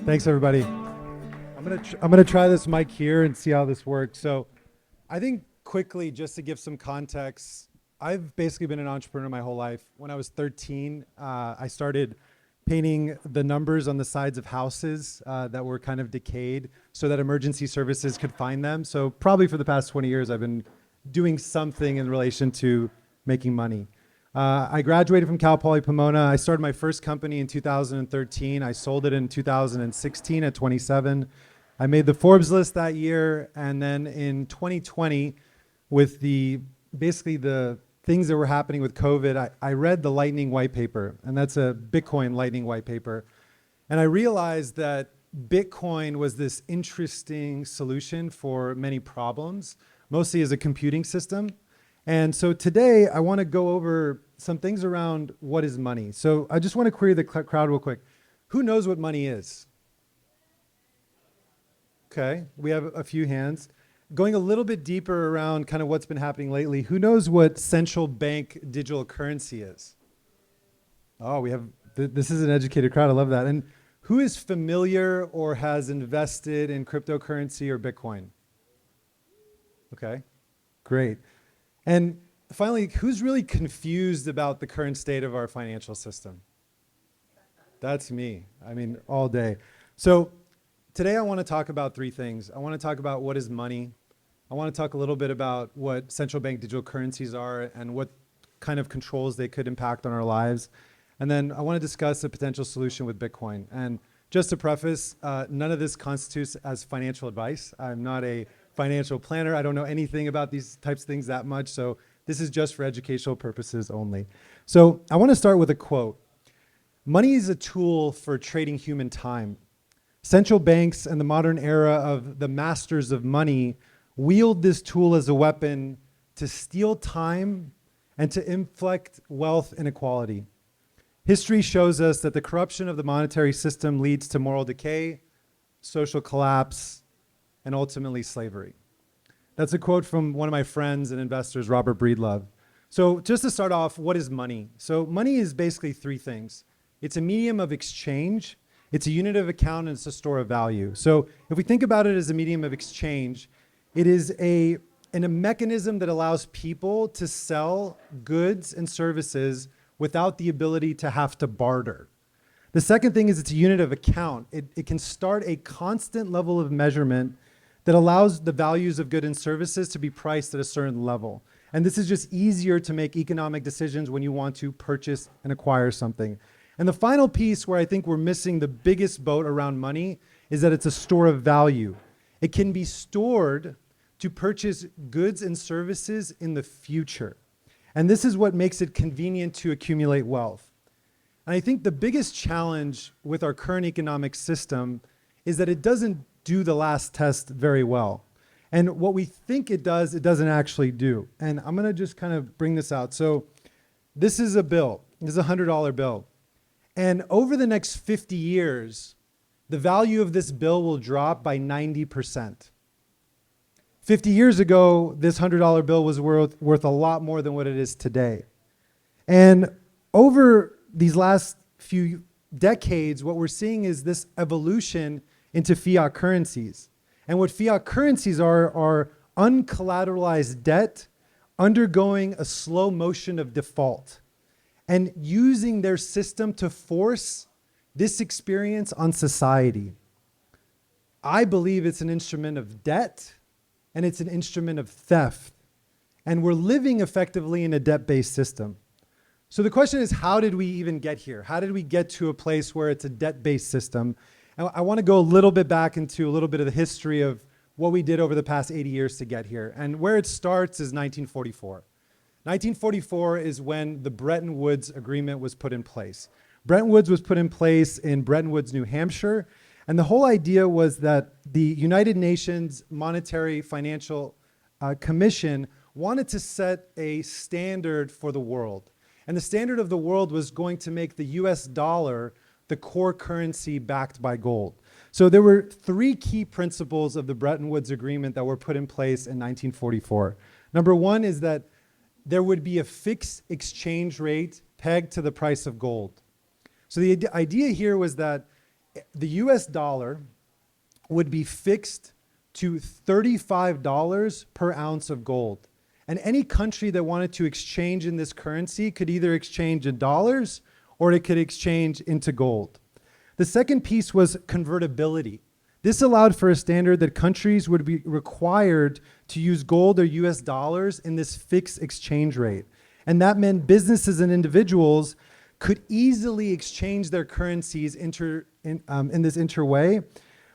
Thanks, everybody. I'm gonna try this mic here and see how this works. So, I think quickly, just to give some context, I've basically been an entrepreneur my whole life. When I was 13, I started painting the numbers on the sides of houses that were kind of decayed, so that emergency services could find them. So, probably for the past 20 years, I've been doing something in relation to making money. I graduated from Cal Poly Pomona. I started my first company in 2013. I sold it in 2016 at 27. I made the Forbes list that year. And then in 2020, with basically the things that were happening with COVID, I read the Lightning white paper, and that's a Bitcoin Lightning white paper. And I realized that Bitcoin was this interesting solution for many problems, mostly as a computing system. And so today I want to go over some things around what is money. So I just want to query the crowd real quick. Who knows what money is? Okay, we have a few hands. Going a little bit deeper around kind of what's been happening lately, who knows what central bank digital currency is? Oh, this is an educated crowd, I love that. And who is familiar or has invested in cryptocurrency or Bitcoin? Okay, great. And finally, who's really confused about the current state of our financial system? That's me. I mean, all day. So today I want to talk about three things. I want to talk about what is money. I want to talk a little bit about what central bank digital currencies are and what kind of controls they could impact on our lives. And then I want to discuss a potential solution with Bitcoin. And just to preface, none of this constitutes as financial advice. I'm not a financial planner. I don't know anything about these types of things that much. So this is just for educational purposes only. So I want to start with a quote. Money is a tool for trading human time. Central banks and the modern era of the masters of money wield this tool as a weapon to steal time and to inflict wealth inequality. History shows us that the corruption of the monetary system leads to moral decay, social collapse, and ultimately slavery. That's a quote from one of my friends and investors, Robert Breedlove. So just to start off, what is money? So money is basically three things. It's a medium of exchange, it's a unit of account, and it's a store of value. So if we think about it as a medium of exchange, it is a mechanism that allows people to sell goods and services without the ability to have to barter. The second thing is it's a unit of account. It can start a constant level of measurement that allows the values of goods and services to be priced at a certain level. And this is just easier to make economic decisions when you want to purchase and acquire something. And the final piece where I think we're missing the biggest boat around money is that it's a store of value. It can be stored to purchase goods and services in the future. And this is what makes it convenient to accumulate wealth. And I think the biggest challenge with our current economic system is that it doesn't do the last test very well. And what we think it does, it doesn't actually do. And I'm gonna just kind of bring this out. So this is a bill, this is a $100 bill. And over the next 50 years, the value of this bill will drop by 90%. 50 years ago, this $100 bill was worth a lot more than what it is today. And over these last few decades, what we're seeing is this evolution into fiat currencies. And what fiat currencies are uncollateralized debt undergoing a slow motion of default and using their system to force this experience on society. I believe it's an instrument of debt and it's an instrument of theft. And we're living effectively in a debt-based system. So the question is, how did we even get here? How did we get to a place where it's a debt-based system? And I want to go a little bit back into a little bit of the history of what we did over the past 80 years to get here. And where it starts is 1944. 1944 is when the Bretton Woods Agreement was put in place. Bretton Woods was put in place in Bretton Woods, New Hampshire. And the whole idea was that the United Nations Monetary Financial Commission wanted to set a standard for the world. And the standard of the world was going to make the US dollar the core currency backed by gold. So there were three key principles of the Bretton Woods Agreement that were put in place in 1944. Number one is that there would be a fixed exchange rate pegged to the price of gold. So the idea here was that the US dollar would be fixed to $35 per ounce of gold. And any country that wanted to exchange in this currency could either exchange in dollars or it could exchange into gold. The second piece was convertibility. This allowed for a standard that countries would be required to use gold or US dollars in this fixed exchange rate. And that meant businesses and individuals could easily exchange their currencies in this interway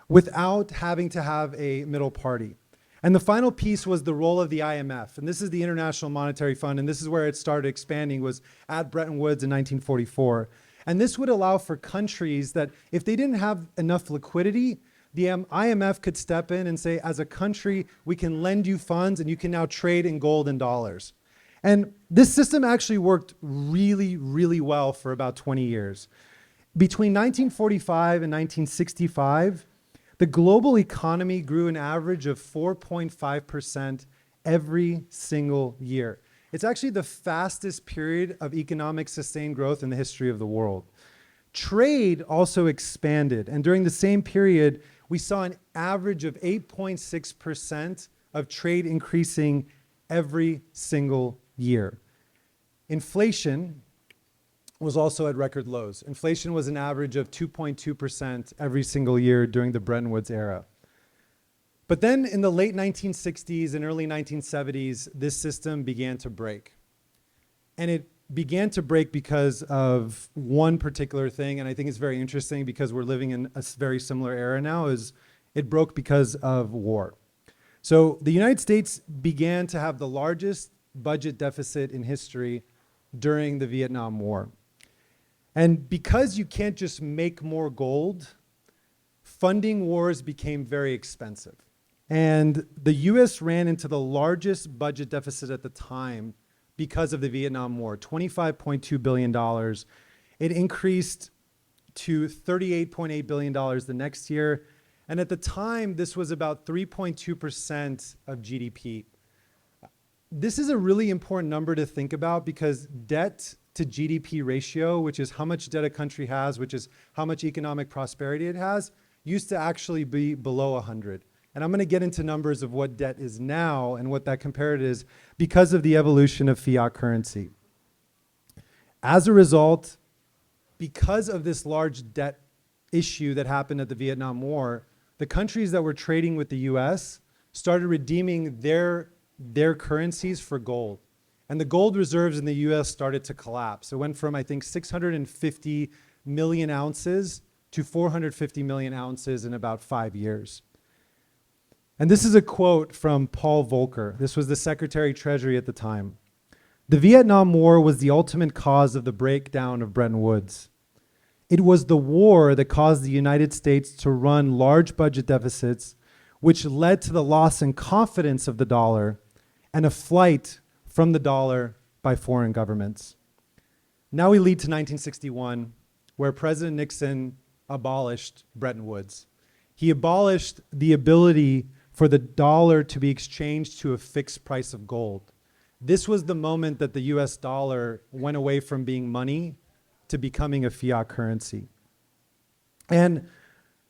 without having to have a middle party. And the final piece was the role of the IMF. And this is the International Monetary Fund, and this is where it started expanding, was at Bretton Woods in 1944. And this would allow for countries that if they didn't have enough liquidity, the IMF could step in and say, as a country, we can lend you funds and you can now trade in gold and dollars. And this system actually worked really, really well for about 20 years. Between 1945 and 1965, the global economy grew an average of 4.5% every single year. It's actually the fastest period of economic sustained growth in the history of the world. Trade also expanded, and during the same period, we saw an average of 8.6% of trade increasing every single year. Inflation was also at record lows. Inflation was an average of 2.2% every single year during the Bretton Woods era. But then in the late 1960s and early 1970s, this system began to break. And it began to break because of one particular thing, and I think it's very interesting because we're living in a very similar era now, is it broke because of war. So the United States began to have the largest budget deficit in history during the Vietnam War. And because you can't just make more gold, funding wars became very expensive. And the US ran into the largest budget deficit at the time because of the Vietnam War, $25.2 billion. It increased to $38.8 billion the next year. And at the time, this was about 3.2% of GDP. This is a really important number to think about because debt to GDP ratio, which is how much debt a country has, which is how much economic prosperity it has, used to actually be below 100. And I'm going to get into numbers of what debt is now and what that comparative is because of the evolution of fiat currency. As a result, because of this large debt issue that happened at the Vietnam War, the countries that were trading with the US started redeeming their currencies for gold. And the gold reserves in the US started to collapse. It went from, I think, 650 million ounces to 450 million ounces in about 5 years. And this is a quote from Paul Volcker. This was the Secretary Treasury at the time. The Vietnam War was the ultimate cause of the breakdown of Bretton Woods. It was the war that caused the United States to run large budget deficits, which led to the loss in confidence of the dollar and a flight from the dollar by foreign governments. Now we lead to 1961, where President Nixon abolished Bretton Woods. He abolished the ability for the dollar to be exchanged to a fixed price of gold. This was the moment that the US dollar went away from being money to becoming a fiat currency. And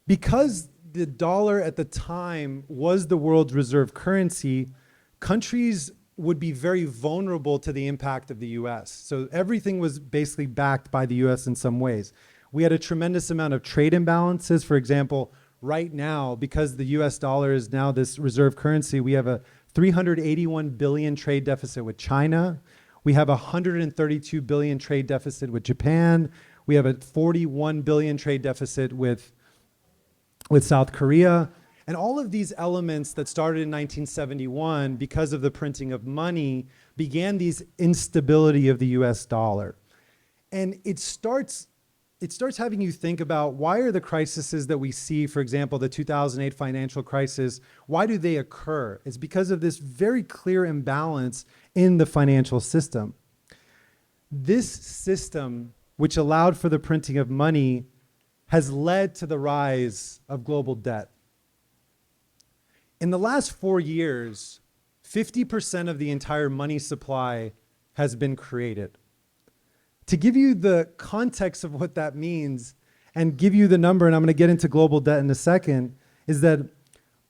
because the dollar at the time was the world's reserve currency, countries would be very vulnerable to the impact of the US. So everything was basically backed by the US in some ways. We had a tremendous amount of trade imbalances. For example, right now, because the US dollar is now this reserve currency, we have a 381 billion trade deficit with China. We have a 132 billion trade deficit with Japan. We have a 41 billion trade deficit with South Korea. And all of these elements that started in 1971 because of the printing of money began these instability of the US dollar. And it starts having you think about why are the crises that we see, for example, the 2008 financial crisis, why do they occur? It's because of this very clear imbalance in the financial system. This system, which allowed for the printing of money, has led to the rise of global debt. In the last 4 years, 50% of the entire money supply has been created. To give you the context of what that means, and give you the number, and I'm going to get into global debt in a second, is that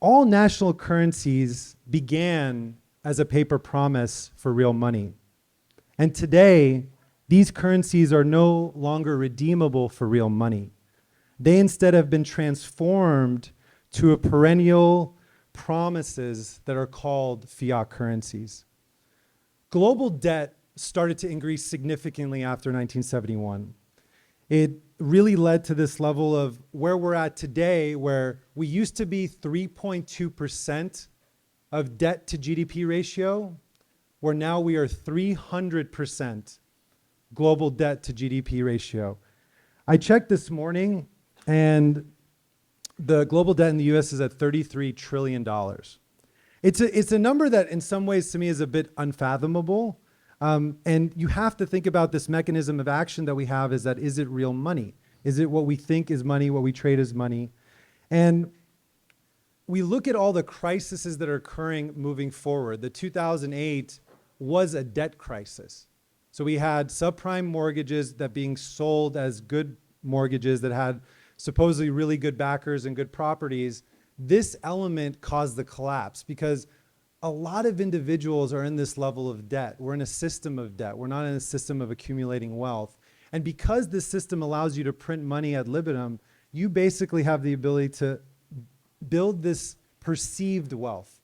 all national currencies began as a paper promise for real money. And today, these currencies are no longer redeemable for real money. They instead have been transformed to a perennial promises that are called fiat currencies. Global debt started to increase significantly after 1971. It really led to this level of where we're at today, where we used to be 3.2% of debt to GDP ratio, where now we are 300% global debt to GDP ratio. I checked this morning, and the global debt in the US is at $33 trillion. It's a number that in some ways to me is a bit unfathomable. And you have to think about this mechanism of action that we have is it real money? Is it what we think is money, what we trade as money? And we look at all the crises that are occurring moving forward. The 2008 was a debt crisis. So we had subprime mortgages that being sold as good mortgages that had supposedly really good backers and good properties. This element caused the collapse because a lot of individuals are in this level of debt. We're in a system of debt. We're not in a system of accumulating wealth. And because this system allows you to print money ad libitum, you basically have the ability to build this perceived wealth.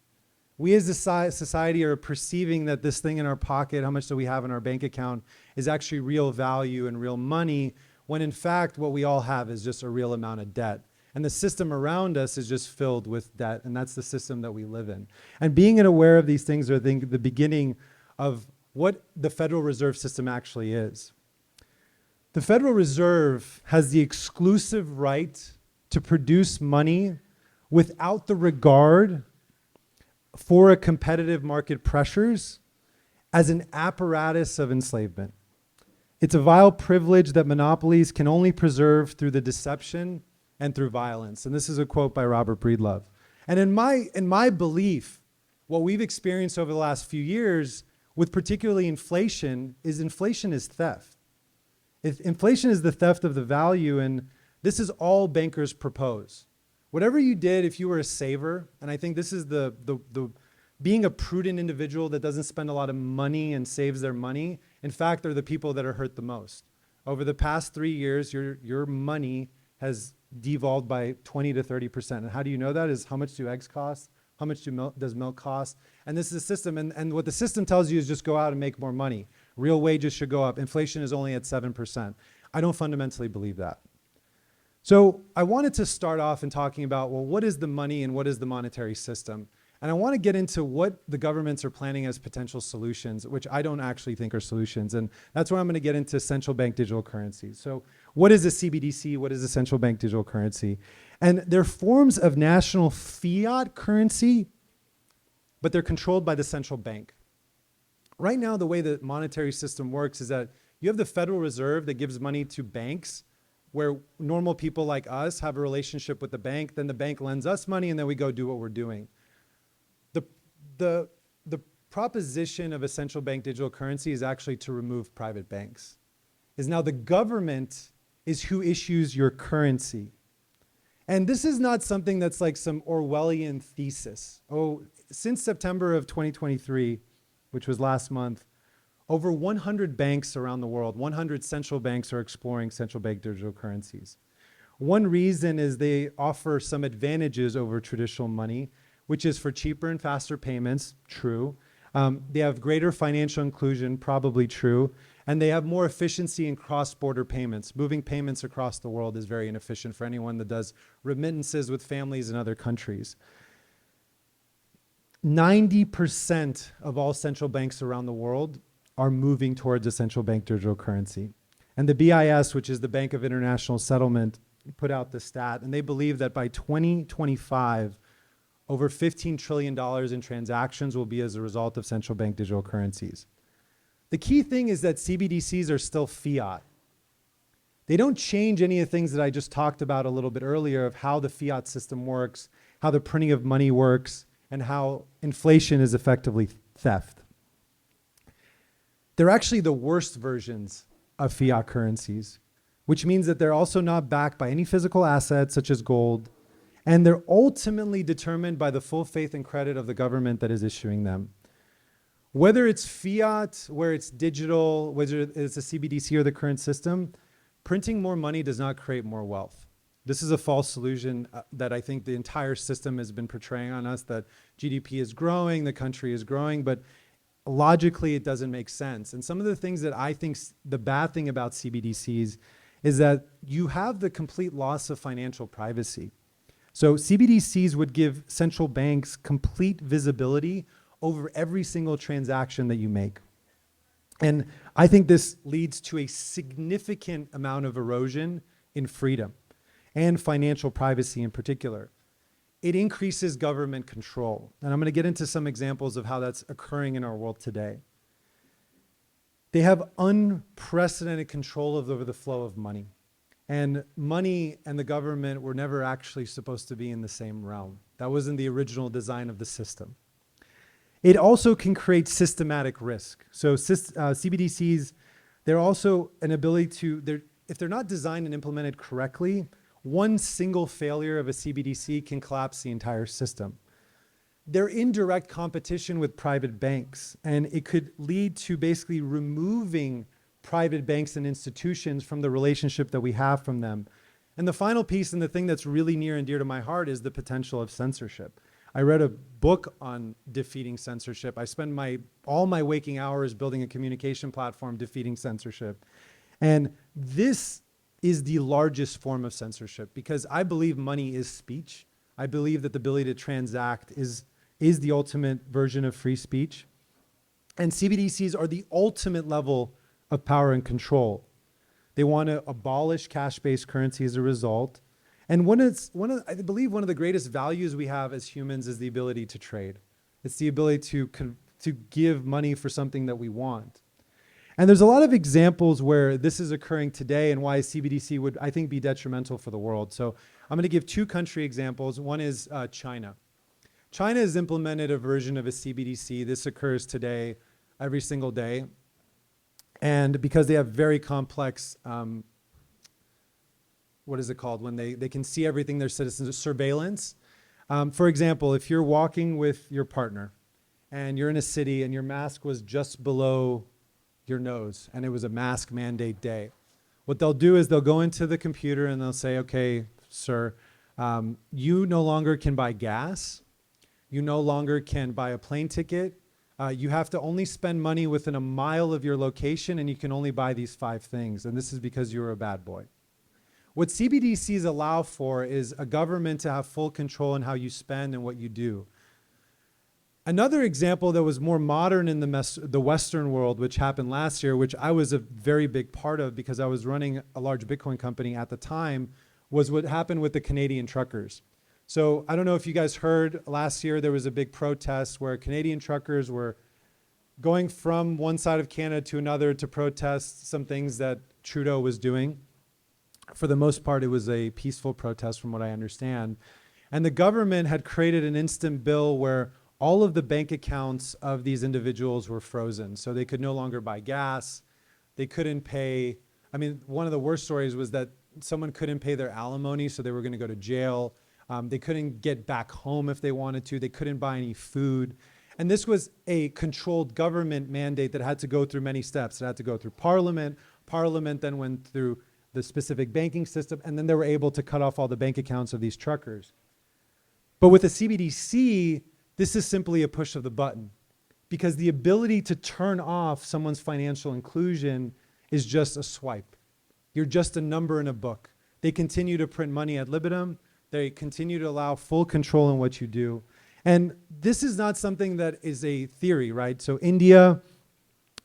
We as a society are perceiving that this thing in our pocket, how much do we have in our bank account, is actually real value and real money, when in fact what we all have is just a real amount of debt. And the system around us is just filled with debt, and that's the system that we live in. And being aware of these things are, I think, the beginning of what the Federal Reserve System actually is. The Federal Reserve has the exclusive right to produce money without the regard for a competitive market pressures as an apparatus of enslavement. It's a vile privilege that monopolies can only preserve through the deception and through violence. And this is a quote by Robert Breedlove. And in my belief, what we've experienced over the last few years with particularly inflation is theft. Inflation is the theft of the value, and this is all bankers propose. Whatever you did, if you were a saver, and I think this is the being a prudent individual that doesn't spend a lot of money and saves their money, in fact, are the people that are hurt the most. Over the past 3 years, your money has devolved by 20 to 30%. And how do you know that? Is how much do eggs cost? How much does milk cost? And this is a system, and what the system tells you is just go out and make more money. Real wages should go up. Inflation is only at 7%. I don't fundamentally believe that. So I wanted to start off in talking about, well, what is the money and what is the monetary system? And I want to get into what the governments are planning as potential solutions, which I don't actually think are solutions. And that's where I'm going to get into central bank digital currencies. So what is a CBDC? What is a central bank digital currency? And they're forms of national fiat currency, but they're controlled by the central bank. Right now, the way the monetary system works is that you have the Federal Reserve that gives money to banks, where normal people like us have a relationship with the bank, then the bank lends us money, and then we go do what we're doing. The proposition of a central bank digital currency is actually to remove private banks. Is now the government is who issues your currency. And this is not something that's like some Orwellian thesis. Oh, since September of 2023, which was last month, over 100 banks around the world, 100 central banks are exploring central bank digital currencies. One reason is they offer some advantages over traditional money, which is for cheaper and faster payments, true. They have greater financial inclusion, probably true. And they have more efficiency in cross-border payments. Moving payments across the world is very inefficient for anyone that does remittances with families in other countries. 90% of all central banks around the world are moving towards a central bank digital currency. And the BIS, which is the Bank of International Settlement, put out the stat, and they believe that by 2025, over $15 trillion in transactions will be as a result of central bank digital currencies. The key thing is that CBDCs are still fiat. They don't change any of the things that I just talked about a little bit earlier of how the fiat system works, how the printing of money works, and how inflation is effectively theft. They're actually the worst versions of fiat currencies. which means that they're also not backed by any physical assets such as gold, and they're ultimately determined by the full faith and credit of the government that is issuing them. Whether it's fiat, where it's digital, whether it's a CBDC or the current system, printing more money does not create more wealth. This is a false illusion that I think the entire system has been portraying on us, that GDP is growing, the country is growing, but logically it doesn't make sense. And some of the things that I think the bad thing about CBDCs is that you have the complete loss of financial privacy. So CBDCs would give central banks complete visibility over every single transaction that you make. And I think this leads to a significant amount of erosion in freedom and financial privacy in particular. It increases government control. And I'm going to get into some examples of how that's occurring in our world today. They have unprecedented control over the flow of money. And money and the government were never actually supposed to be in the same realm. That wasn't the original design of the system. It also can create systematic risk. So CBDCs, they're also an ability to, if they're not designed and implemented correctly, one single failure of a CBDC can collapse the entire system. They're in direct competition with private banks, and it could lead to basically removing private banks and institutions from the relationship that we have from them. And the final piece, and the thing that's really near and dear to my heart, is the potential of censorship. I read a book on defeating censorship. I spend all my waking hours building a communication platform defeating censorship. And this is the largest form of censorship, because I believe money is speech. I believe that the ability to transact is the ultimate version of free speech. And CBDCs are the ultimate level of power and control. They want to abolish cash-based currency as a result. And I believe one of the greatest values we have as humans is the ability to trade. It's the ability to give money for something that we want. And there's a lot of examples where this is occurring today and why CBDC would, I think, be detrimental for the world. So I'm going to give two country examples. One is China. China has implemented a version of a CBDC. This occurs today, every single day. And because they have very complex, what is it called? When they can see everything their citizens, surveillance. For example, if you're walking with your partner and you're in a city and your mask was just below your nose and it was a mask mandate day, what they'll do is they'll go into the computer and they'll say, okay, sir, you no longer can buy gas. You no longer can buy a plane ticket. You have to only spend money within a mile of your location, and you can only buy these 5 things. And this is because you're a bad boy. What CBDCs allow for is a government to have full control in how you spend and what you do. Another example that was more modern in the Western world, which happened last year, which I was a very big part of because I was running a large Bitcoin company at the time, was what happened with the Canadian truckers. So I don't know if you guys heard, last year there was a big protest where Canadian truckers were going from one side of Canada to another to protest some things that Trudeau was doing. For the most part, it was a peaceful protest from what I understand. And the government had created an instant bill where all of the bank accounts of these individuals were frozen. So they could no longer buy gas. They couldn't pay. I mean, one of the worst stories was that someone couldn't pay their alimony, so they were going to go to jail. They couldn't get back home if they wanted to. They couldn't buy any food. And this was a controlled government mandate that had to go through many steps. It had to go through Parliament. Parliament then went through the specific banking system, and then they were able to cut off all the bank accounts of these truckers. But with a CBDC, this is simply a push of the button, because the ability to turn off someone's financial inclusion is just a swipe. You're just a number in a book. They continue to print money ad libitum. They continue to allow full control in what you do. And this is not something that is a theory, right? So India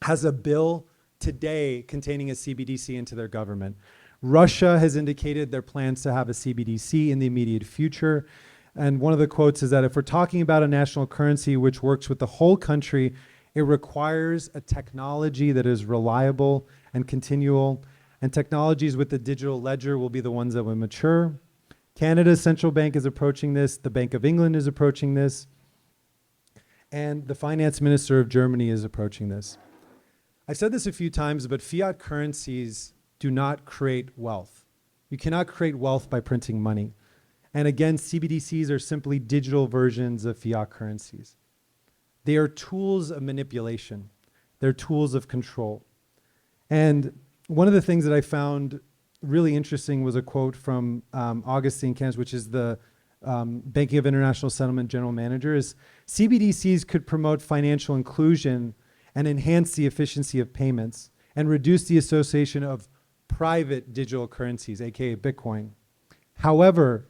has a bill today containing a CBDC into their government. Russia has indicated their plans to have a CBDC in the immediate future. And one of the quotes is that if we're talking about a national currency which works with the whole country, it requires a technology that is reliable and continual. And technologies with the digital ledger will be the ones that will mature. Canada's central bank is approaching this. The Bank of England is approaching this. And the finance minister of Germany is approaching this. I've said this a few times, but fiat currencies do not create wealth. You cannot create wealth by printing money. And again, CBDCs are simply digital versions of fiat currencies. They are tools of manipulation. They're tools of control. And one of the things that I found really interesting was a quote from Augustine Camps, which is the Banking of International Settlement General Manager, is CBDCs could promote financial inclusion and enhance the efficiency of payments and reduce the association of private digital currencies, aka Bitcoin. However,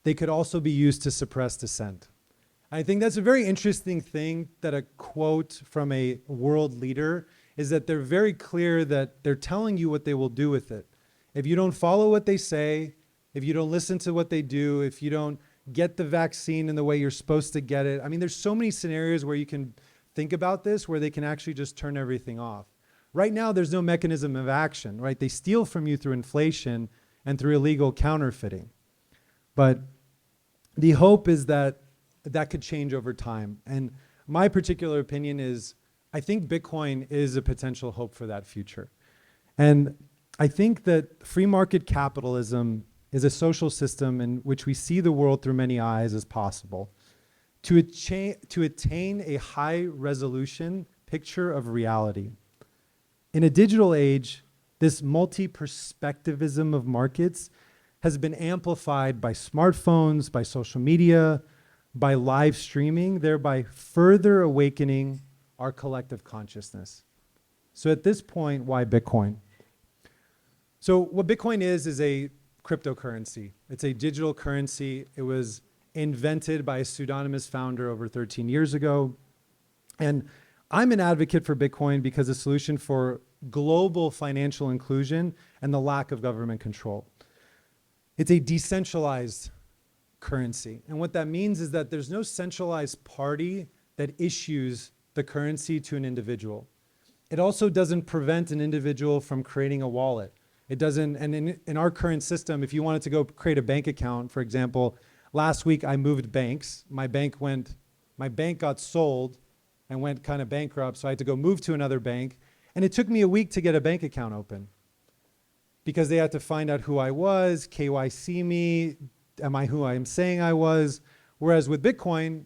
they could also be used to suppress dissent. I think that's a very interesting thing, that a quote from a world leader is that they're very clear that they're telling you what they will do with it. If you don't follow what they say, if you don't listen to what they do, if you don't get the vaccine in the way you're supposed to get it, I mean, there's so many scenarios where you can think about this, where they can actually just turn everything off. Right now, there's no mechanism of action, right? They steal from you through inflation and through illegal counterfeiting. But the hope is that that could change over time. And my particular opinion is, I think Bitcoin is a potential hope for that future. And I think that free market capitalism is a social system in which we see the world through many eyes as possible. To attain a high resolution picture of reality. In a digital age, this multi-perspectivism of markets has been amplified by smartphones, by social media, by live streaming, thereby further awakening our collective consciousness. So at this point, why Bitcoin? So what Bitcoin is a cryptocurrency. It's a digital currency. It was invented by a pseudonymous founder over 13 years ago. And I'm an advocate for Bitcoin because it's a solution for global financial inclusion and the lack of government control. It's a decentralized currency. And what that means is that there's no centralized party that issues the currency to an individual. It also doesn't prevent an individual from creating a wallet. It doesn't, and in our current system, if you wanted to go create a bank account, for example, last week I moved banks. My bank got sold and went kind of bankrupt, so I had to go move to another bank. And it took me a week to get a bank account open because they had to find out who I was, KYC me, am I who I'm saying I was? Whereas with Bitcoin,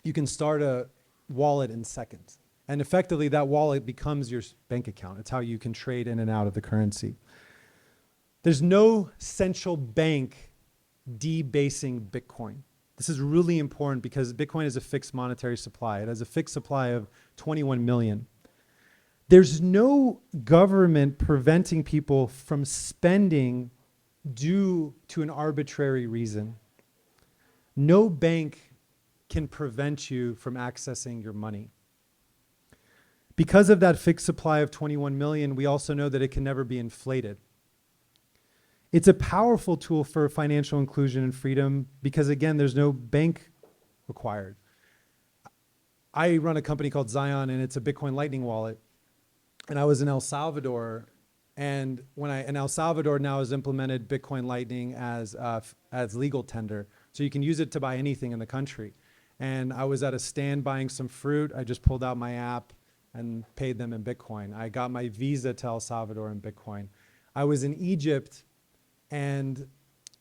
you can start a wallet in seconds. And effectively, that wallet becomes your bank account. It's how you can trade in and out of the currency. There's no central bank debasing Bitcoin. This is really important because Bitcoin is a fixed monetary supply. It has a fixed supply of 21 million. There's no government preventing people from spending due to an arbitrary reason. No bank can prevent you from accessing your money. Because of that fixed supply of 21 million, we also know that it can never be inflated. It's a powerful tool for financial inclusion and freedom because, again, there's no bank required. I run a company called Zion, and it's a Bitcoin Lightning wallet. And I was in El Salvador, and in El Salvador now has implemented Bitcoin Lightning as legal tender. So you can use it to buy anything in the country. And I was at a stand buying some fruit. I just pulled out my app and paid them in Bitcoin. I got my visa to El Salvador in Bitcoin. I was in Egypt, and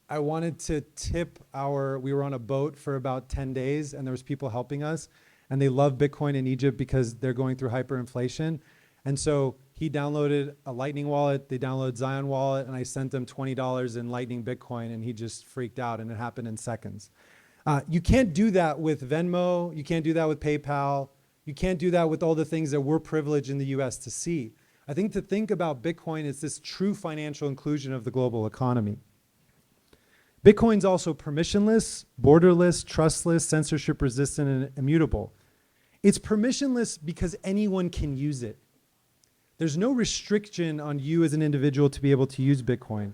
I wanted to we were on a boat for about 10 days, and there was people helping us, and they love Bitcoin in Egypt because they're going through hyperinflation. And so he downloaded a Lightning wallet, they downloaded Zion wallet, and I sent them $20 in Lightning Bitcoin, and he just freaked out, and it happened in seconds. You can't do that with Venmo, you can't do that with PayPal, you can't do that with all the things that we're privileged in the US to see. I think to think about Bitcoin is this true financial inclusion of the global economy. Bitcoin's also permissionless, borderless, trustless, censorship resistant, and immutable. It's permissionless because anyone can use it. There's no restriction on you as an individual to be able to use Bitcoin.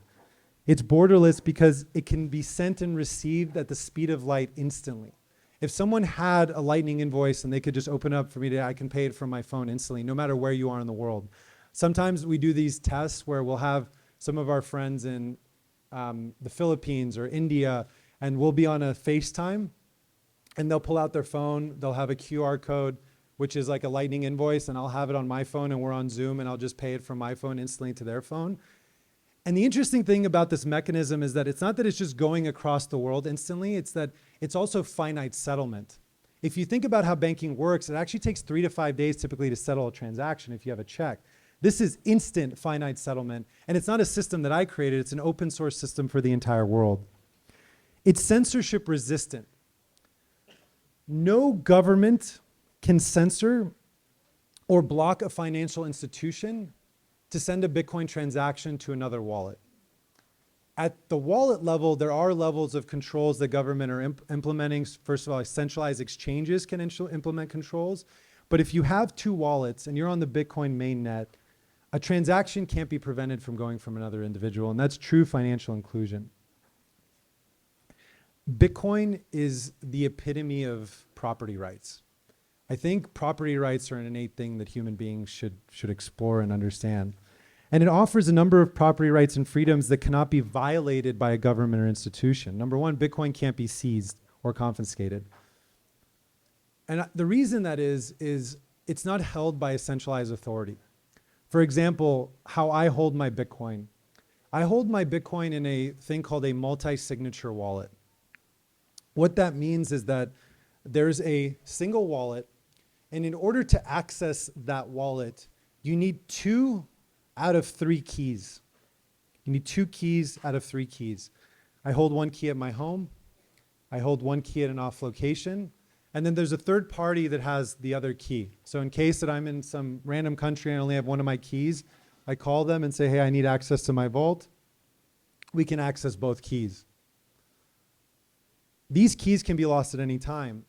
It's borderless because it can be sent and received at the speed of light instantly. If someone had a Lightning invoice and they could just open up for me, I can pay it from my phone instantly, no matter where you are in the world. Sometimes we do these tests where we'll have some of our friends in the Philippines or India, and we'll be on a FaceTime, and they'll pull out their phone, they'll have a QR code, which is like a lightning invoice, and I'll have it on my phone and we're on Zoom and I'll just pay it from my phone instantly to their phone. And the interesting thing about this mechanism is that it's not that it's just going across the world instantly, it's that it's also finite settlement. If you think about how banking works, it actually takes 3 to 5 days typically to settle a transaction if you have a check. This is instant finite settlement, and it's not a system that I created, it's an open source system for the entire world. It's censorship resistant. No government can censor or block a financial institution to send a Bitcoin transaction to another wallet. At the wallet level, there are levels of controls that government are implementing. First of all, centralized exchanges can implement controls. But if you have 2 wallets and you're on the Bitcoin mainnet, a transaction can't be prevented from going from another individual, and that's true financial inclusion. Bitcoin is the epitome of property rights. I think property rights are an innate thing that human beings should explore and understand. And it offers a number of property rights and freedoms that cannot be violated by a government or institution. Number one, Bitcoin can't be seized or confiscated. And the reason that is it's not held by a centralized authority. For example, how I hold my Bitcoin. I hold my Bitcoin in a thing called a multi-signature wallet. What that means is that there's a single wallet, and in order to access that wallet, you need 2 out of 3 keys. You need 2 keys out of 3 keys. I hold 1 key at my home. I hold 1 key at an off location. And then there's a third party that has the other key. So in case that I'm in some random country and I only have 1 of my keys, I call them and say, hey, I need access to my vault. We can access both keys. These keys can be lost at any time.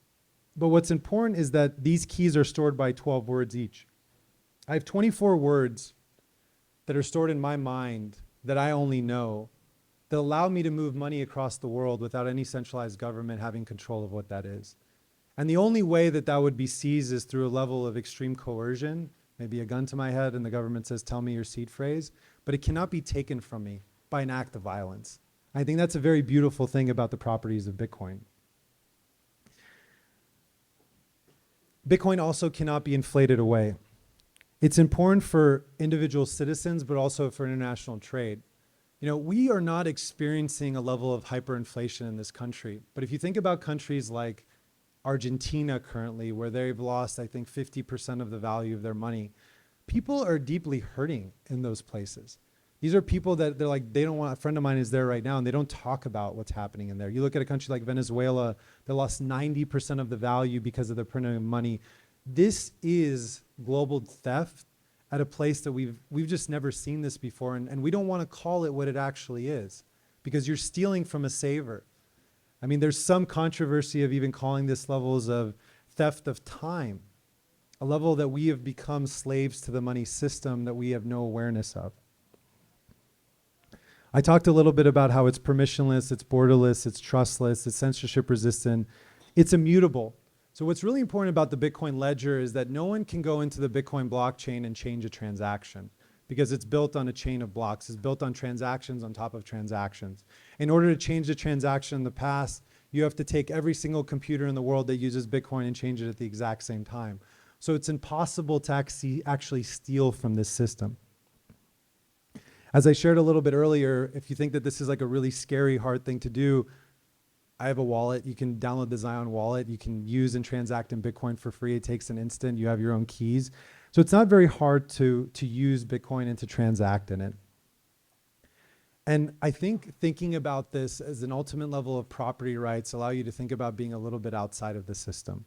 But what's important is that these keys are stored by 12 words each. I have 24 words that are stored in my mind that I only know that allow me to move money across the world without any centralized government having control of what that is. And the only way that that would be seized is through a level of extreme coercion, maybe a gun to my head and the government says, tell me your seed phrase, but it cannot be taken from me by an act of violence. I think that's a very beautiful thing about the properties of Bitcoin. Bitcoin also cannot be inflated away. It's important for individual citizens, but also for international trade. You know, we are not experiencing a level of hyperinflation in this country. But if you think about countries like Argentina currently, where they've lost, I think, 50% of the value of their money, people are deeply hurting in those places. These are people that they're like, they don't want, a friend of mine is there right now and they don't talk about what's happening in there. You look at a country like Venezuela, they lost 90% of the value because of the printing of money. This is global theft at a place that we've just never seen this before. And we don't want to call it what it actually is because you're stealing from a saver. I mean, there's some controversy of even calling this levels of theft of time, a level that we have become slaves to the money system that we have no awareness of. I talked a little bit about how it's permissionless, it's borderless, it's trustless, it's censorship resistant, it's immutable. So what's really important about the Bitcoin ledger is that no one can go into the Bitcoin blockchain and change a transaction because it's built on a chain of blocks. It's built on transactions on top of transactions. In order to change the transaction in the past, you have to take every single computer in the world that uses Bitcoin and change it at the exact same time. So it's impossible to actually steal from this system. As I shared a little bit earlier, if you think that this is like a really scary, hard thing to do, I have a wallet. You can download the Zion wallet. You can use and transact in Bitcoin for free. It takes an instant. You have your own keys. So it's not very hard to use Bitcoin and to transact in it. And I think thinking about this as an ultimate level of property rights allow you to think about being a little bit outside of the system.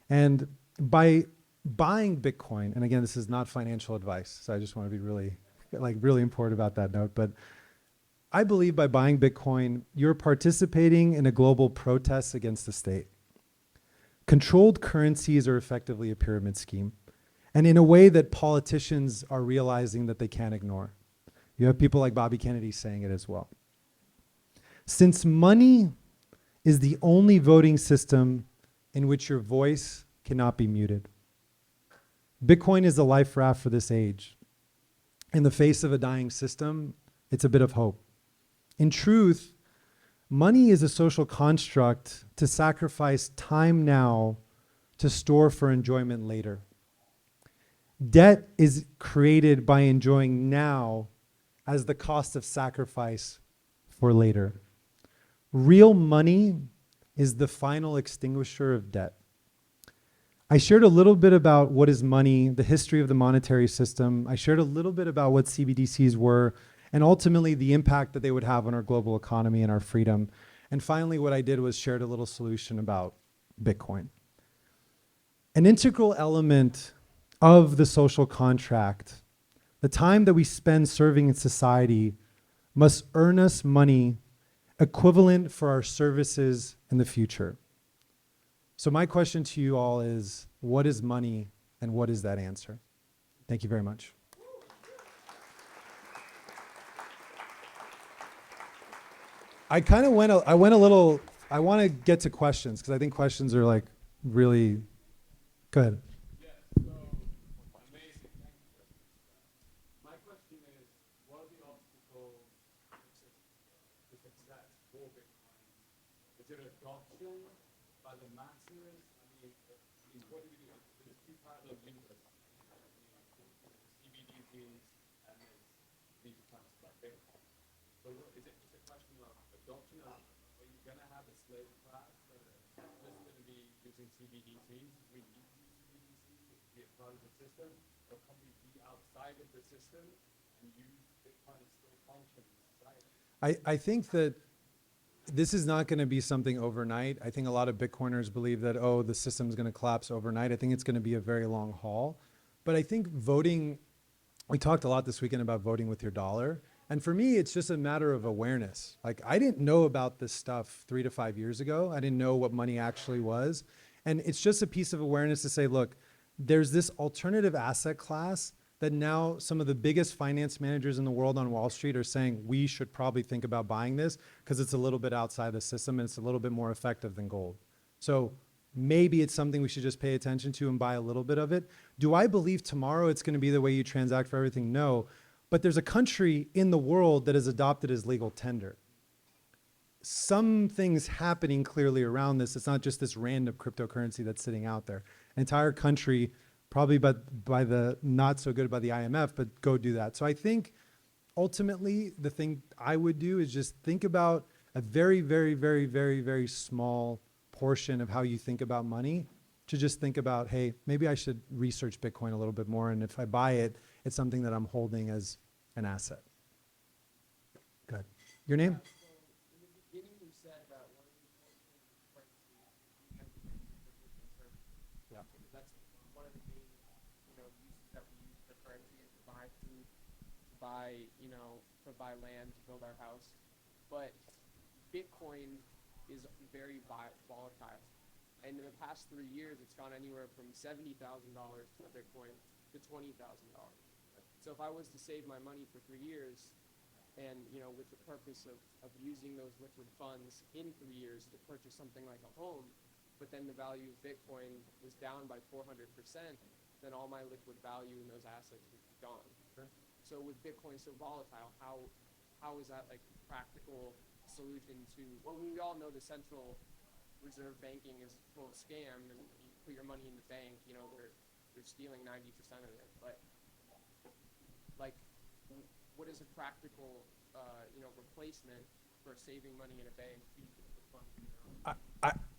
And by buying Bitcoin, and again, this is not financial advice, so I just want to be really important about that note, but I believe by buying Bitcoin, you're participating in a global protest against the state. Controlled currencies are effectively a pyramid scheme, and in a way that politicians are realizing that they can't ignore. You have people like Bobby Kennedy saying it as well. Since money is the only voting system in which your voice cannot be muted, Bitcoin is the life raft for this age. In the face of a dying system, it's a bit of hope. In truth, money is a social construct to sacrifice time now to store for enjoyment later. Debt is created by enjoying now as the cost of sacrifice for later. Real money is the final extinguisher of debt. I shared a little bit about what is money, the history of the monetary system. I shared a little bit about what CBDCs were, and ultimately the impact that they would have on our global economy and our freedom. And finally, what I did was shared a little solution about Bitcoin. An integral element of the social contract, the time that we spend serving in society, must earn us money equivalent for our services in the future. So my question to you all is, what is money and what is that answer? Thank you very much. I went a little, I want to get to questions because I think questions are like really good. Yeah, so amazing. Thank you. My question is, what are the obstacles to success for Bitcoin? Is it adoption by the masses? What do we do? There's two parallel universes. CBDCs and there's these types of Bitcoin. So is it just a question of adoption? Are you going to have a slave class that are just going to be using CBDCs? We need to use CBDCs to be a part of the system, or can we be outside of the system and use Bitcoin to still function in society? I think that this is not going to be something overnight. I think a lot of Bitcoiners believe that, oh, the system is going to collapse overnight. I think it's going to be a very long haul. But I think voting, we talked a lot this weekend about voting with your dollar. And for me, it's just a matter of awareness. Like, I didn't know about this stuff 3 to 5 years ago. I didn't know what money actually was. And it's just a piece of awareness to say, look, there's this alternative asset class that now some of the biggest finance managers in the world on Wall Street are saying we should probably think about buying this because it's a little bit outside the system and it's a little bit more effective than gold. So maybe it's something we should just pay attention to and buy a little bit of it. Do I believe tomorrow it's going to be the way you transact for everything? No. But there's a country in the world that has adopted as legal tender. Some things happening clearly around this. It's not just this random cryptocurrency that's sitting out there. An entire country, probably by the not so good by the IMF, but go do that. So I think ultimately the thing I would do is just think about a very, very, very, very, very small portion of how you think about money, to just think about, hey, maybe I should research Bitcoin a little bit more. And if I buy it, it's something that I'm holding as an asset. Good. Your name? In the beginning, you said that one of the important things is currency. Yeah. Because that's one of the main, uses that we use for currency is to buy food, to buy land, to build our house. But Bitcoin is very volatile. And in the past 3 years, it's gone anywhere from $70,000 for Bitcoin to $20,000. So if I was to save my money for 3 years, and with the purpose of using those liquid funds in 3 years to purchase something like a home, but then the value of Bitcoin was down by 400%, then all my liquid value in those assets would be gone. Sure. So with Bitcoin so volatile, how is that like a practical solution to, well, we all know the central reserve banking is full of scam, and you put your money in the bank, they're stealing 90% of it. But like, what is a practical, replacement for saving money in a bank?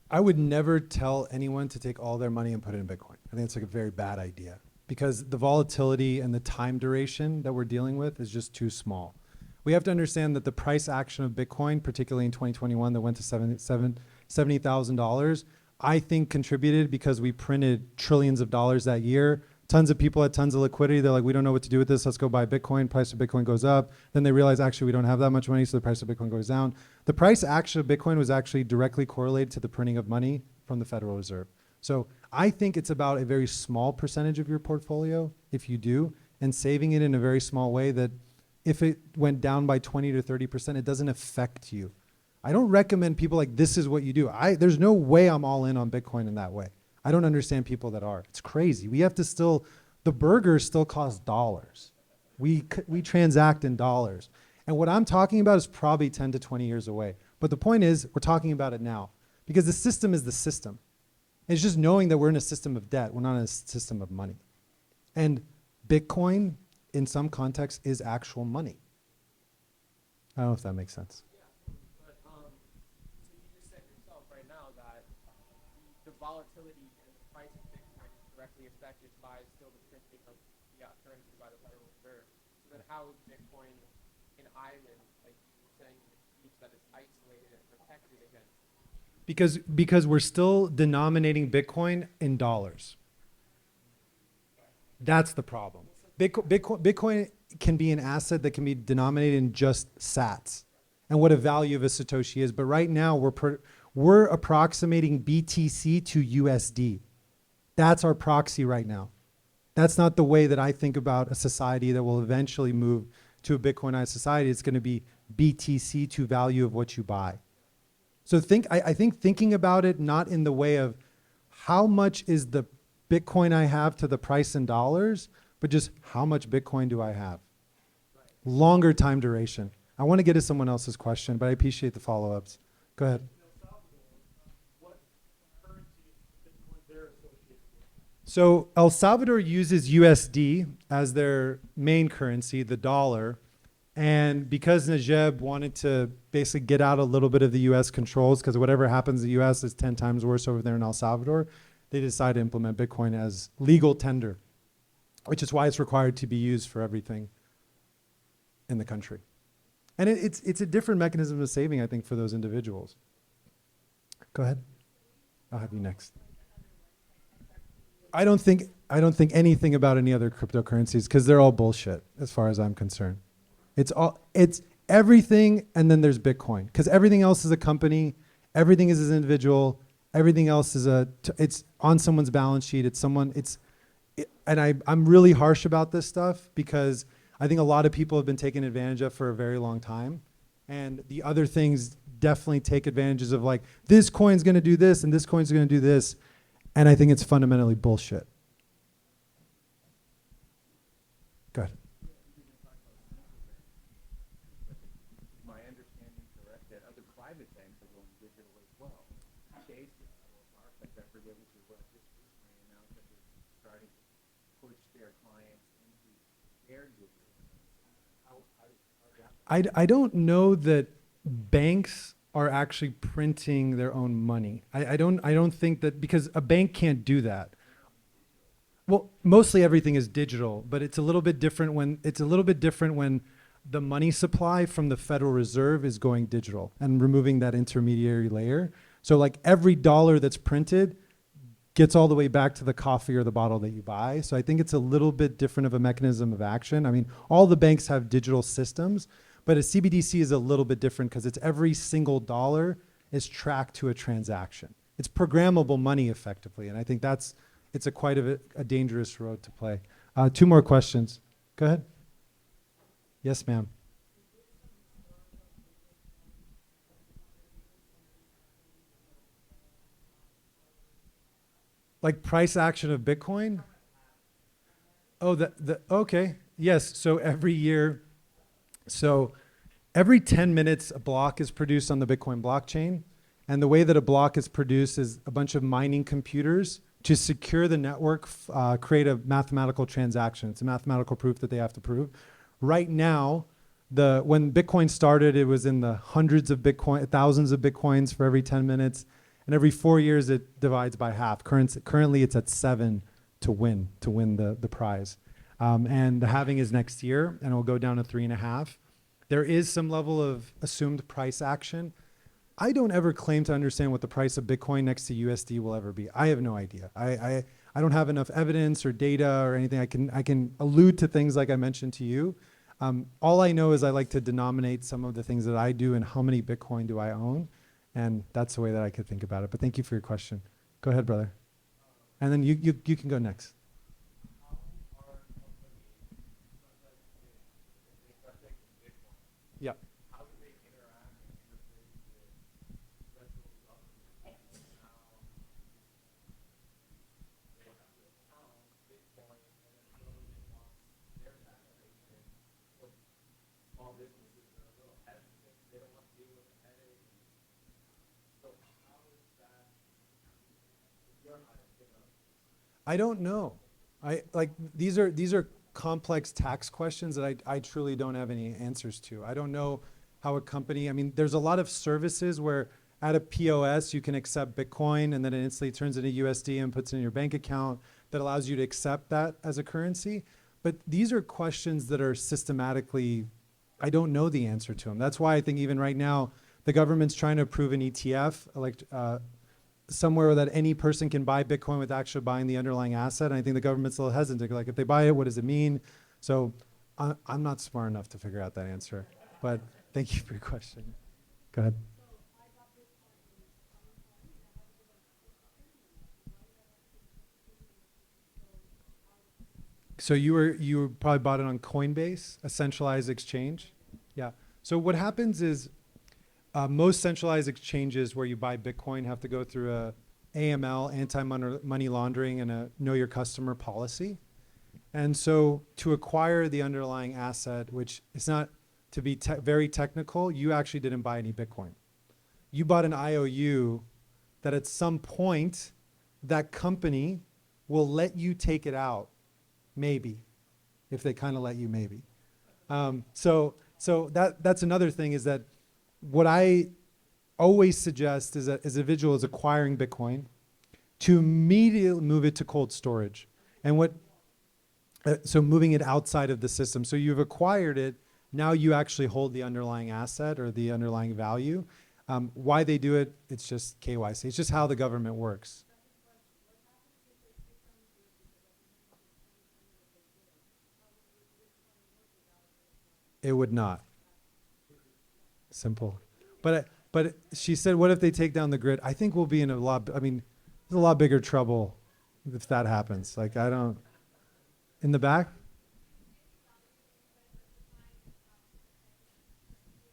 I would never tell anyone to take all their money and put it in Bitcoin. I think it's like a very bad idea because the volatility and the time duration that we're dealing with is just too small. We have to understand that the price action of Bitcoin, particularly in 2021, that went to $70,000, I think contributed because we printed trillions of dollars that year. Tons of people had tons of liquidity. They're like, we don't know what to do with this. Let's go buy Bitcoin. Price of Bitcoin goes up. Then they realize, actually, we don't have that much money, so the price of Bitcoin goes down. The price action of Bitcoin was actually directly correlated to the printing of money from the Federal Reserve. So I think it's about a very small percentage of your portfolio, if you do, and saving it in a very small way that if it went down by 20 to 30%, it doesn't affect you. I don't recommend people like, this is what you do. There's no way I'm all in on Bitcoin in that way. I don't understand people that are. It's crazy. We have to still, the burgers still cost dollars. We transact in dollars. And what I'm talking about is probably 10 to 20 years away. But the point is, we're talking about it now because the system is the system. It's just knowing that we're in a system of debt. We're not in a system of money. And Bitcoin, in some contexts, is actual money. I don't know if that makes sense. But so you just said yourself right now that the volatility and the price of Bitcoin is directly affected by still the printing of fiat currency by the Federal Reserve. So then how is Bitcoin an island, like you were saying, that is isolated and protected against? Because we're still denominating Bitcoin in dollars. That's the problem. Bitcoin can be an asset that can be denominated in just sats and what a value of a Satoshi is. But right now we're approximating BTC to USD. That's our proxy right now. That's not the way that I think about a society that will eventually move to a Bitcoinized society. It's going to be BTC to value of what you buy. So I think thinking about it not in the way of how much is the Bitcoin I have to the price in dollars, but just how much Bitcoin do I have? Longer time duration. I want to get to someone else's question, but I appreciate the follow-ups. Go ahead. So El Salvador uses USD as their main currency, the dollar. And because Najib wanted to basically get out a little bit of the U.S. controls, because whatever happens in the U.S. is 10 times worse over there in El Salvador, they decided to implement Bitcoin as legal tender, which is why it's required to be used for everything in the country. And it's a different mechanism of saving, I think, for those individuals. Go ahead. I'll have you next. I don't think anything about any other cryptocurrencies because they're all bullshit as far as I'm concerned. It's everything, and then there's Bitcoin because everything else is a company, everything is an individual, everything else is it's on someone's balance sheet. I'm really harsh about this stuff because I think a lot of people have been taken advantage of for a very long time, and the other things definitely take advantages of like this coin's going to do this and this coin's going to do this, and I think it's fundamentally bullshit. Go ahead. My understanding correct that other private banks are going digital as well. Chase or Barclays, I forget which is what, just recently announced that they're starting to push their clients into their digital. I don't know that banks are actually printing their own money. I don't think that, because a bank can't do that. Well, mostly everything is digital, but it's a little bit different when the money supply from the Federal Reserve is going digital and removing that intermediary layer. So like every dollar that's printed gets all the way back to the coffee or the bottle that you buy. So I think it's a little bit different of a mechanism of action. I mean, all the banks have digital systems, but a CBDC is a little bit different because it's every single dollar is tracked to a transaction. It's programmable money effectively. And I think it's quite a dangerous road to play. 2 more questions. Go ahead. Yes, ma'am. Like price action of Bitcoin? Oh, okay. Yes. So every 10 minutes, a block is produced on the Bitcoin blockchain. And the way that a block is produced is a bunch of mining computers to secure the network, create a mathematical transaction. It's a mathematical proof that they have to prove. Right now, when Bitcoin started, it was in the hundreds of Bitcoin, thousands of Bitcoins for every 10 minutes. And every 4 years, it divides by half. Currently, it's at 7 to win the prize. And the halving is next year, and it'll go down to 3.5. There is some level of assumed price action. I don't ever claim to understand what the price of Bitcoin next to USD will ever be. I have no idea. I don't have enough evidence or data or anything. I can allude to things like I mentioned to you. All I know is I like to denominate some of the things that I do and how many Bitcoin do I own. And that's the way that I could think about it. But thank you for your question. Go ahead, brother. And then you can go next. Yeah. I don't know. These are complex tax questions that I truly don't have any answers to. I don't know how a company, I mean, there's a lot of services where at a POS you can accept Bitcoin and then it instantly turns into USD and puts it in your bank account that allows you to accept that as a currency. But these are questions that are systematically, I don't know the answer to them. That's why I think even right now, the government's trying to approve an ETF, somewhere that any person can buy Bitcoin with actually buying the underlying asset. And I think the government's a little hesitant. Like, if they buy it, what does it mean? So I'm not smart enough to figure out that answer. But thank you for your question. Go ahead. So you probably bought it on Coinbase, a centralized exchange. Yeah. So what happens is most centralized exchanges where you buy Bitcoin have to go through a AML, anti-money laundering, and a know your customer policy. And so to acquire the underlying asset, which is not to be very technical, you actually didn't buy any Bitcoin. You bought an IOU that at some point that company will let you take it out. Maybe, if they kind of let you, maybe. So that's another thing is that what I always suggest is that as an individual is acquiring Bitcoin to immediately move it to cold storage. And so moving it outside of the system. So you've acquired it, now you actually hold the underlying asset or the underlying value. Why they do it, it's just KYC. It's just how the government works. It would not. Simple. But she said, what if they take down the grid? I think we'll be in there's a lot bigger trouble if that happens. In the back?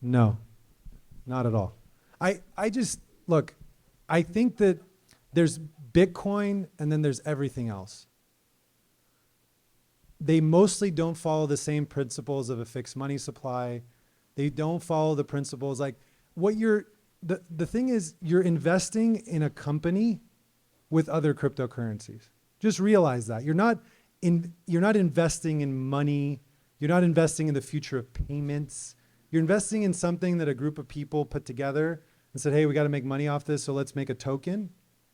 No, not at all. I think that there's Bitcoin and then there's everything else. They mostly don't follow the same principles of a fixed money supply. They don't follow the principles the thing is you're investing in a company with other cryptocurrencies. Just realize that. You're not investing in money. You're not investing in the future of payments. You're investing in something that a group of people put together and said, hey, we got to make money off this, so let's make a token.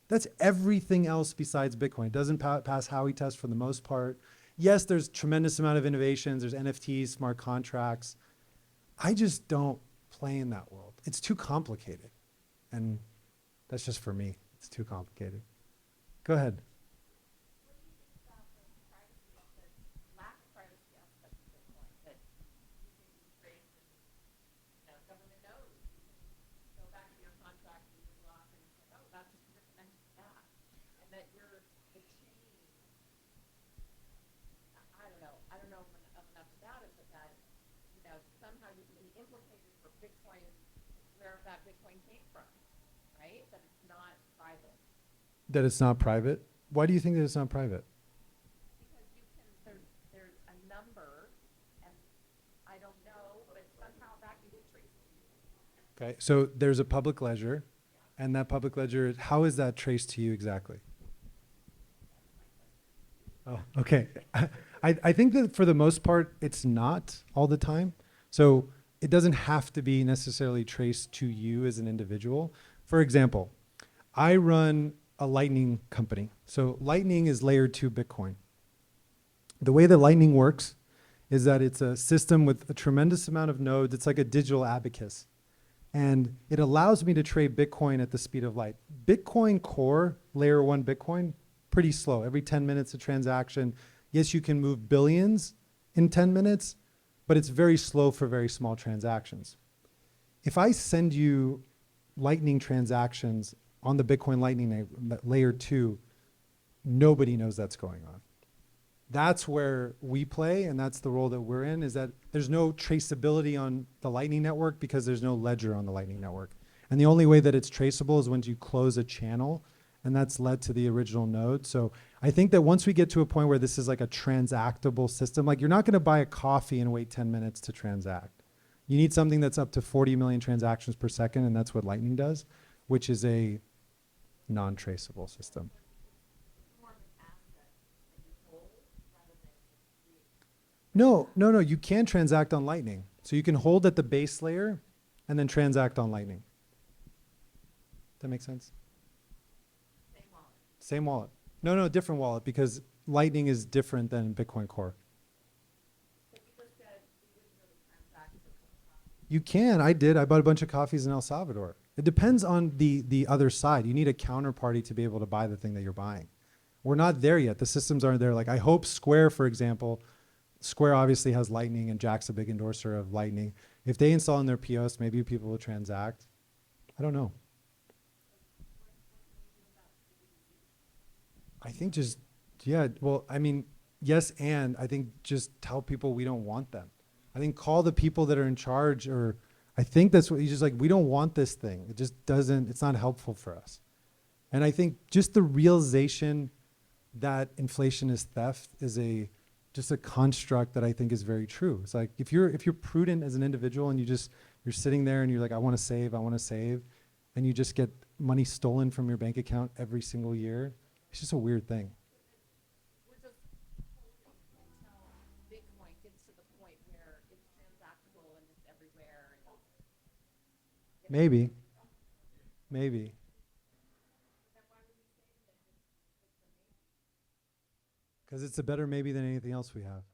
That's everything else besides Bitcoin. It doesn't pass Howey test for the most part. Yes, there's tremendous amount of innovations. There's NFTs, smart contracts. I just don't play in that world. It's too complicated. And that's just for me. It's too complicated. Go ahead. I don't know enough about it, but that, somehow you can be implicated for Bitcoin, where that Bitcoin came from, right? That it's not private. That it's not private? Why do you think that it's not private? Because there's a number, and I don't know, but somehow that can be traced. Okay, so there's a public ledger, and that public ledger, how is that traced to you exactly? Oh, okay. I think that for the most part, it's not all the time. So it doesn't have to be necessarily traced to you as an individual. For example, I run a Lightning company. So Lightning is layer 2 Bitcoin. The way that Lightning works is that it's a system with a tremendous amount of nodes. It's like a digital abacus. And it allows me to trade Bitcoin at the speed of light. Bitcoin Core, layer 1 Bitcoin, pretty slow. Every 10 minutes a transaction. Yes, you can move billions in 10 minutes, but it's very slow for very small transactions. If I send you Lightning transactions on the Bitcoin Lightning layer 2, nobody knows that's going on. That's where we play, and that's the role that we're in, is that there's no traceability on the Lightning Network because there's no ledger on the Lightning Network. And the only way that it's traceable is when you close a channel, and that's led to the original node. So I think that once we get to a point where this is like a transactable system, like you're not going to buy a coffee and wait 10 minutes to transact. You need something that's up to 40 million transactions per second, and that's what Lightning does, which is a non-traceable system. More of an asset No. You can transact on Lightning. So you can hold at the base layer and then transact on Lightning. That makes sense? Same wallet. Same wallet. No, different wallet because Lightning is different than Bitcoin Core. But you just said you wouldn't really transact with them. You can. I did. I bought a bunch of coffees in El Salvador. It depends on the other side. You need a counterparty to be able to buy the thing that you're buying. We're not there yet. The systems aren't there. Like I hope Square, for example, Square obviously has Lightning and Jack's a big endorser of Lightning. If they install in their POS, maybe people will transact. I don't know. I think just, yeah, well, I mean, yes, and I think just tell people we don't want them. I think call the people that are in charge, or I think that's what you just like, we don't want this thing. It just doesn't, it's not helpful for us. And I think just the realization that inflation is theft is just a construct that I think is very true. It's like if you're prudent as an individual and you're sitting there and you're like, I want to save, and you just get money stolen from your bank account every single year, it's just a weird thing. We're just holding until Bitcoin gets to the point where it's transactable and it's everywhere. And Maybe. Because it's a better maybe than anything else we have.